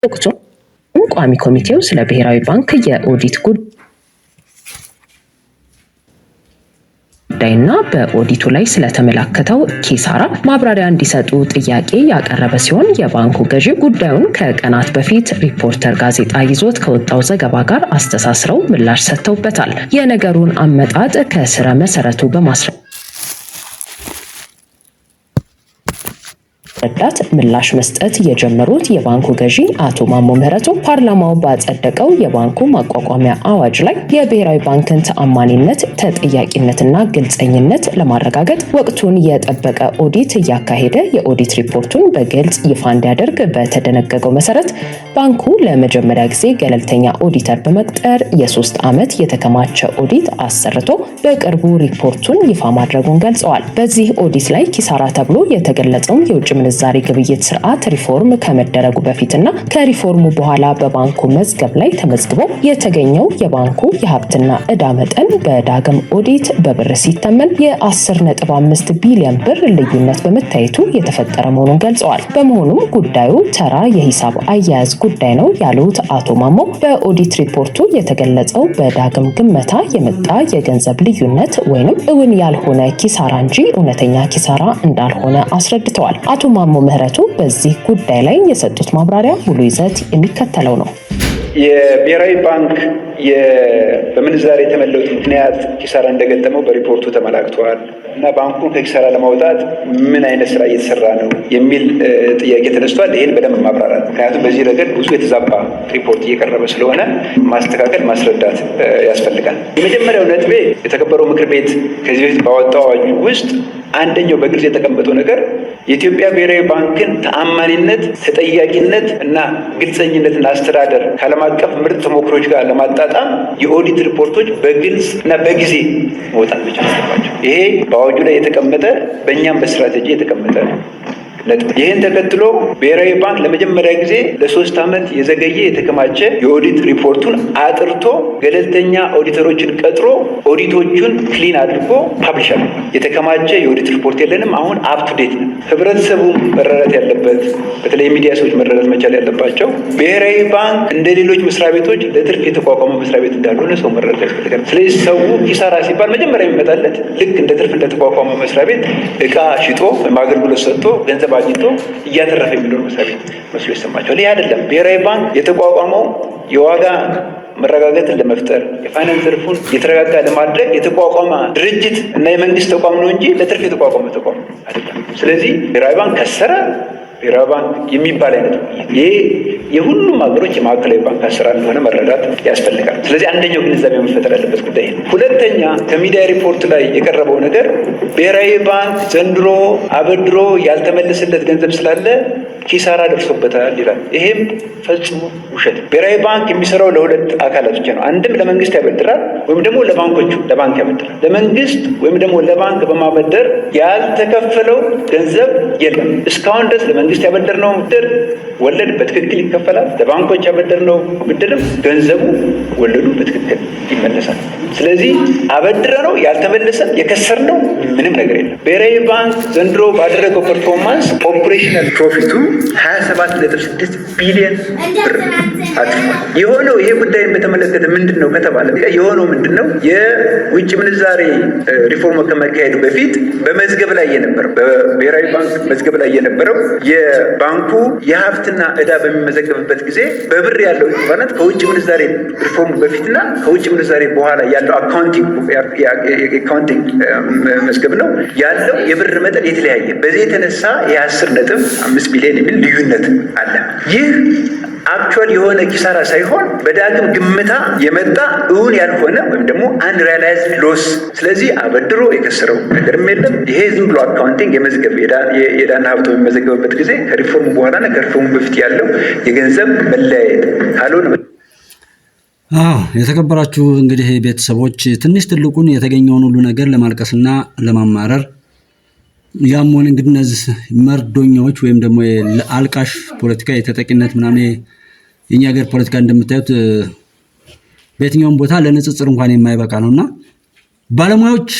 ወቅቱ ቋሚ ኮሚቴው ስለ ብሔራዊ ባንክ የኦዲት ጉዳይና በኦዲቱ ላይ ስለተመላከተው ኪሳራ ማብራሪያ እንዲሰጡ ጥያቄ ያቀረበ ሲሆን የባንኩ ገዢ ጉዳዩን ከቀናት በፊት ሪፖርተር ጋዜጣ ይዞት ከወጣው ዘገባ ጋር አስተሳስረው ምላሽ ሰጥተውበታል። የነገሩን አመጣጥ ከስረ መሰረቱ በማስረዳት ምላሽ መስጠት የጀመሩት የባንኩ ገዢ አቶ ማሞ ምህረቱ ፓርላማው ባጸደቀው የባንኩ ማቋቋሚያ አዋጅ ላይ የብሔራዊ ባንክን ተአማኒነት፣ ተጠያቂነትና ግልጸኝነት ለማረጋገጥ ወቅቱን የጠበቀ ኦዲት እያካሄደ የኦዲት ሪፖርቱን በግልጽ ይፋ እንዲያደርግ በተደነገገው መሰረት ባንኩ ለመጀመሪያ ጊዜ ገለልተኛ ኦዲተር በመቅጠር የ3 ዓመት የተከማቸ ኦዲት አሰርቶ በቅርቡ ሪፖርቱን ይፋ ማድረጉን ገልጸዋል። በዚህ ኦዲት ላይ ኪሳራ ተብሎ የተገለጸውን የውጭ ምንዛሬ ግብይት ስርዓት ሪፎርም ከመደረጉ በፊትና ከሪፎርሙ በኋላ በባንኩ መዝገብ ላይ ተመዝግቦ የተገኘው የባንኩ የሀብትና ዕዳ መጠን በዳግም ኦዲት በብር ሲተመን የ10.5 ቢሊዮን ብር ልዩነት በመታየቱ የተፈጠረ መሆኑን ገልጸዋል። በመሆኑም ጉዳዩ ተራ የሂሳብ አያያዝ ጉዳይ ነው ያሉት አቶ ማሞ በኦዲት ሪፖርቱ የተገለጸው በዳግም ግመታ የመጣ የገንዘብ ልዩነት ወይንም እውን ያልሆነ ኪሳራ እንጂ እውነተኛ ኪሳራ እንዳልሆነ አስረድተዋል። አቶ ማሞ ምህረቱ በዚህ ጉዳይ ላይ የሰጡት ማብራሪያ ሙሉ ይዘት የሚከተለው ነው። የብሔራዊ ባንክ በምንዛሬ የተመለወጥ ምክንያት ኪሳራ እንደገጠመው በሪፖርቱ ተመላክተዋል እና ባንኩን ከኪሳራ ለማውጣት ምን አይነት ስራ እየተሰራ ነው የሚል ጥያቄ ተነስቷል። ይህን በደንብ ማብራራት፣ ምክንያቱም በዚህ ረገድ ብዙ የተዛባ ሪፖርት እየቀረበ ስለሆነ ማስተካከል፣ ማስረዳት ያስፈልጋል። የመጀመሪያው ነጥቤ የተከበረው ምክር ቤት ከዚህ በፊት ባወጣው አዋጅ ውስጥ አንደኛው በግልጽ የተቀመጠው ነገር የኢትዮጵያ ብሔራዊ ባንክን ተአማኒነት፣ ተጠያቂነት እና ግልጸኝነትና አስተዳደር ከዓለም አቀፍ ምርጥ ተሞክሮች ጋር ለማጣጣም የኦዲት ሪፖርቶች በግልጽ እና በጊዜ መውጣት መቻል አለባቸው። ይሄ በአዋጁ ላይ የተቀመጠ በእኛም በስትራቴጂ የተቀመጠ ነጥብ። ይህን ተከትሎ ብሔራዊ ባንክ ለመጀመሪያ ጊዜ ለ3 ዓመት የዘገየ የተከማቸ የኦዲት ሪፖርቱን አጥርቶ ገለልተኛ ኦዲተሮችን ቀጥሮ ኦዲቶቹን ክሊን አድርጎ ፓብሊሽ አድርጓል። የተከማቸ የኦዲት ሪፖርት የለንም። አሁን አፕቱዴት ነው። ህብረተሰቡ መረዳት ያለበት፣ በተለይ ሚዲያ ሰዎች መረዳት መቻል ያለባቸው ብሔራዊ ባንክ እንደ ሌሎች መስሪያ ቤቶች ለትርፍ የተቋቋመ መስሪያ ቤት እንዳልሆነ ሰው መረዳት ያስፈልጋል። ስለዚህ ሰው ኪሳራ ሲባል መጀመሪያ የሚመጣለት ልክ እንደ ትርፍ እንደተቋቋመ መስሪያ ቤት እቃ ሽጦ ወይም አገልግሎት ሰጥቶ ገንዘብ አግኝቶ እያተረፈ የሚኖር መስሪያ ቤት መስሎ ይሰማቸዋል። ይህ አይደለም። ብሔራዊ ባንክ የተቋቋመው የዋጋ መረጋጋትን ለመፍጠር የፋይናንስ ዘርፉን የተረጋጋ ለማድረግ የተቋቋመ ድርጅት እና የመንግስት ተቋም ነው እንጂ ለትርፍ የተቋቋመ ተቋም አይደለም። ስለዚህ ብሔራዊ ባንክ ከሰረ ብሔራዊ ባንክ የሚባል አይነት ይሄ የሁሉም ሀገሮች የማዕከላዊ ባንክ አሰራር እንደሆነ መረዳት ያስፈልጋል። ስለዚህ አንደኛው ግንዛቤ መፈጠር ያለበት ጉዳይ ነው። ሁለተኛ ከሚዲያ ሪፖርት ላይ የቀረበው ነገር ብሔራዊ ባንክ ዘንድሮ አበድሮ ያልተመለሰለት ገንዘብ ስላለ ኪሳራ ደርሶበታል ይላል። ይሄም ፈጽሞ ውሸት። ብሔራዊ ባንክ የሚሰራው ለሁለት አካላት ብቻ ነው። አንድም ለመንግስት ያበድራል ወይም ደግሞ ለባንኮቹ ለባንክ ያበድራል። ለመንግስት ወይም ደግሞ ለባንክ በማበደር ያልተከፈለው ገንዘብ የለም። እስካሁን ድረስ ለመንግስት ያበደርነው ብድር ወለድ በትክክል ይከፈላል። ለባንኮች ያበደርነው ብድርም ገንዘቡ ወለዱ በትክክል ይመለሳል። ስለዚህ አበድረ ነው ያልተመለሰ የከሰርነው ምንም ነገር የለም። ብሔራዊ ባንክ ዘንድሮ ባደረገው ፐርፎርማንስ ኦፕሬሽናል ፕሮፊቱ 27.6 ቢሊዮን ብር አጥፏል። የሆነው ይሄ ጉዳይን በተመለከተ ምንድን ነው ከተባለ የሆነው ምንድን ነው የውጭ ምንዛሬ ሪፎርም ከመካሄዱ በፊት በመዝገብ ላይ የነበረው በብሔራዊ ባንክ መዝገብ ላይ የነበረው የባንኩ የሀብትና ዕዳ በሚመዘገብበት ጊዜ በብር ያለው ኢኩቫለንት ከውጭ ምንዛሬ ሪፎርም በፊትና ከውጭ ምንዛሬ በኋላ ያለው አካውንቲንግ መዝገብ ነው ያለው የብር መጠን የተለያየ። በዚህ የተነሳ የ10.5 ቢሊዮን የሚል ልዩነት አለ። ይህ አክቹዋል የሆነ ኪሳራ ሳይሆን በዳግም ግምታ የመጣ እውን ያልሆነ ወይም ደግሞ አንሪያላይዝድ ሎስ። ስለዚህ አበድሮ የከሰረው ነገርም የለም። ይሄ ዝም ብሎ አካውንቲንግ የመዝገብ የዕዳና ሀብቶ የሚመዘገብበት ጊዜ ከሪፎርሙ በኋላና ከሪፎርሙ በፊት ያለው የገንዘብ መለያየት ካልሆነ የተከበራችሁ እንግዲህ ቤተሰቦች ትንሽ ትልቁን የተገኘውን ሁሉ ነገር ለማልቀስና ለማማረር ያም ሆነ እንግዲህ እነዚህ መርዶኛዎች ወይም ደግሞ አልቃሽ ፖለቲካ የተጠቂነት ምናምን የኛ ሀገር ፖለቲካ እንደምታዩት በየትኛውም ቦታ ለንጽጽር እንኳን የማይበቃ ነውና ባለሙያዎች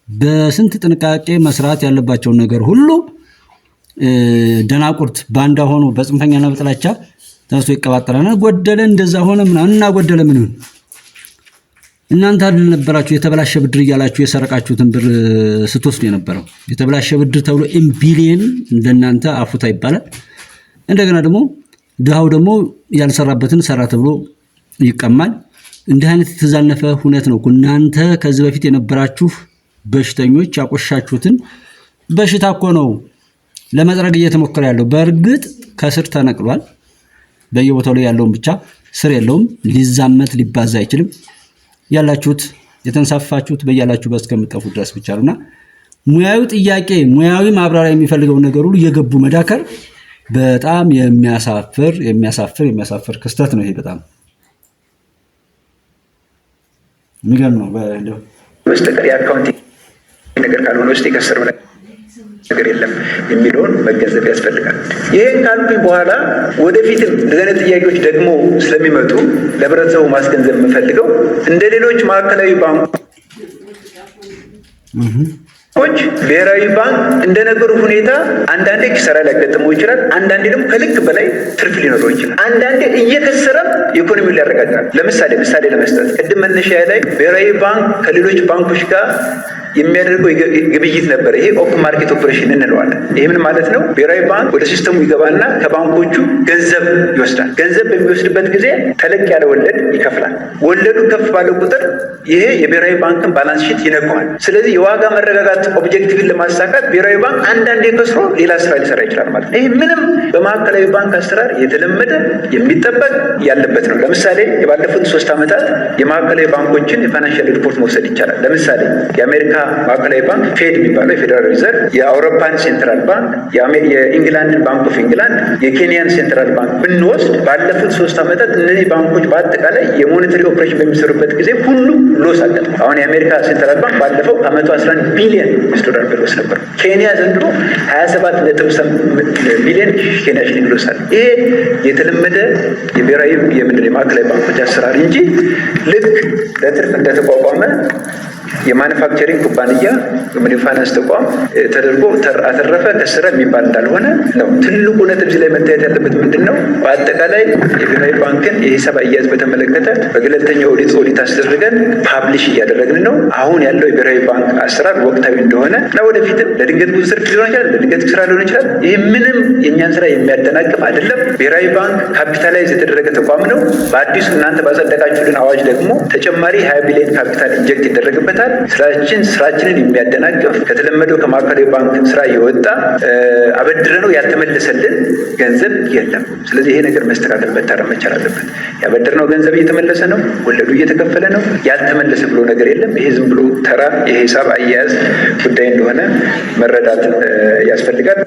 በስንት ጥንቃቄ መስራት ያለባቸውን ነገር ሁሉ ደናቁርት ባንዳ ሆኖ በጽንፈኛና በጥላቻ ተነስቶ ይቀባጠራልና ጎደለ እንደዛ ሆነ ምናምን እና ጎደለ ምን ይሁን እናንተ አይደል ነበራችሁ የተበላሸ ብድር እያላችሁ የሰረቃችሁትን ብር ስትወስዱ የነበረው የተበላሸ ብድር ተብሎ ኢምቢሊየን እንደናንተ አፉታ ይባላል። እንደገና ደግሞ ድሃው ደግሞ ያልሰራበትን ሰራ ተብሎ ይቀማል። እንዲህ አይነት የተዛነፈ ሁኔታ ነው። እናንተ ከዚህ በፊት የነበራችሁ በሽተኞች ያቆሻችሁትን በሽታ እኮ ነው ለመጥረግ እየተሞከረ ያለው። በእርግጥ ከስር ተነቅሏል። በየቦታው ላይ ያለውን ብቻ ስር የለውም። ሊዛመት ሊባዛ አይችልም። ያላችሁት የተንሳፋችሁት በያላችሁበት እስከምትጠፉ ድረስ ብቻ ነውና ሙያዊ ጥያቄ ሙያዊ ማብራሪያ የሚፈልገው ነገር ሁሉ የገቡ መዳከር በጣም የሚያሳፍር ክስተት ነው። ይሄ በጣም የሚገርም ነው። በስተቀር የአካውንቲንግ ነገር ካልሆነ ውስጥ የከሰረው ነገር የለም የሚለውን መገንዘብ ያስፈልጋል። ይህን ካልኩኝ በኋላ ወደፊትም እንደዚህ አይነት ጥያቄዎች ደግሞ ስለሚመጡ ለህብረተሰቡ ማስገንዘብ የምፈልገው እንደ ሌሎች ማዕከላዊ ባንኮች ብሔራዊ ባንክ እንደነገሩ ሁኔታ አንዳንዴ ኪሳራ ሊያጋጥመው ይችላል። አንዳንዴ ደግሞ ከልክ በላይ ትርፍ ሊኖረው ይችላል። አንዳንዴ እየከሰረም ኢኮኖሚውን ሊያረጋጋል። ምሳሌ ለመስጠት ቅድም መነሻ ላይ ብሔራዊ ባንክ ከሌሎች ባንኮች ጋር የሚያደርገው ግብይት ነበር። ይሄ ኦፕን ማርኬት ኦፕሬሽን እንለዋለን። ይሄ ምን ማለት ነው? ብሔራዊ ባንክ ወደ ሲስተሙ ይገባና ከባንኮቹ ገንዘብ ይወስዳል። ገንዘብ በሚወስድበት ጊዜ ተለቅ ያለ ወለድ ይከፍላል። ወለዱ ከፍ ባለ ቁጥር ይሄ የብሔራዊ ባንክን ባላንስ ሺት ይነካዋል። ስለዚህ የዋጋ መረጋጋት ኦብጀክቲቭን ለማሳካት ብሔራዊ ባንክ አንዳንዴ ከስሮ ሌላ ስራ ሊሰራ ይችላል ማለት ነው። ይሄ ምንም በማዕከላዊ ባንክ አሰራር የተለመደ የሚጠበቅ ያለበት ነው። ለምሳሌ የባለፉት 3 ዓመታት የማዕከላዊ ባንኮችን የፋይናንሻል ሪፖርት መውሰድ ይቻላል። ለምሳሌ የአሜሪካ ማዕከላዊ ባንክ ፌድ የሚባለው የፌዴራል ሪዘርቭ፣ የአውሮፓን ሴንትራል ባንክ፣ የኢንግላንድን ባንክ ኦፍ ኢንግላንድ፣ የኬንያን ሴንትራል ባንክ ብንወስድ ባለፉት 3 ዓመታት እነዚህ ባንኮች በአጠቃላይ የሞኔታሪ ኦፕሬሽን በሚሰሩበት ጊዜ ሁሉም ሎስ አጋጥሟል። አሁን የአሜሪካ ሴንትራል ባንክ ባለፈው $111 ቢሊዮን ሎስ ነበር። ኬንያ ዘንድሮ 27.8 ቢሊዮን ኬንያ ሽሊንግ ሎስ አለ። ይሄ የተለመደ የብሔራዊ የማዕከላዊ ባንኮች አሰራር እንጂ ልክ ለትርፍ እንደተቋቋመ የማኑፋክቸሪንግ ኩባንያ የፋይናንስ ተቋም ተደርጎ አተረፈ ከሰረ የሚባል እንዳልሆነ ነው። ትልቁ ነጥብ እዚህ ላይ መታየት ያለበት ምንድን ነው? በአጠቃላይ የብሔራዊ ባንክን የሂሳብ አያያዝ በተመለከተ በገለልተኛ ኦዲት አስደርገን ፓብሊሽ እያደረግን ነው። አሁን ያለው የብሔራዊ ባንክ አሰራር ወቅታዊ እንደሆነ እና ወደፊትም ለድንገት ብዙ ትርፍ ሊሆን ይችላል፣ ለድንገት ስራ ሊሆን ይችላል። ይህ ምንም የእኛን ስራ የሚያደናቅፍ አይደለም። ብሔራዊ ባንክ ካፒታላይዝ የተደረገ ተቋም ነው። በአዲሱ እናንተ ባጸደቃችሁልን አዋጅ ደግሞ ተጨማሪ 20 ቢሊዮን ካፒታል ኢንጀክት ይደረግበታል። ስራችንን የሚያደናቅፍ ከተለመደው ከማዕከላዊ ባንክ ስራ የወጣ አበድረ ነው ያልተመለሰልን ገንዘብ የለም። ስለዚህ ይሄ ነገር መስተካከል መታረም መቻል አለበት። ያበድርነው ገንዘብ እየተመለሰ ነው፣ ወለዱ እየተከፈለ ነው። ያልተመለሰ ብሎ ነገር የለም። ይሄ ዝም ብሎ ተራ የሂሳብ አያያዝ ጉዳይ እንደሆነ መረዳት ያስፈልጋል።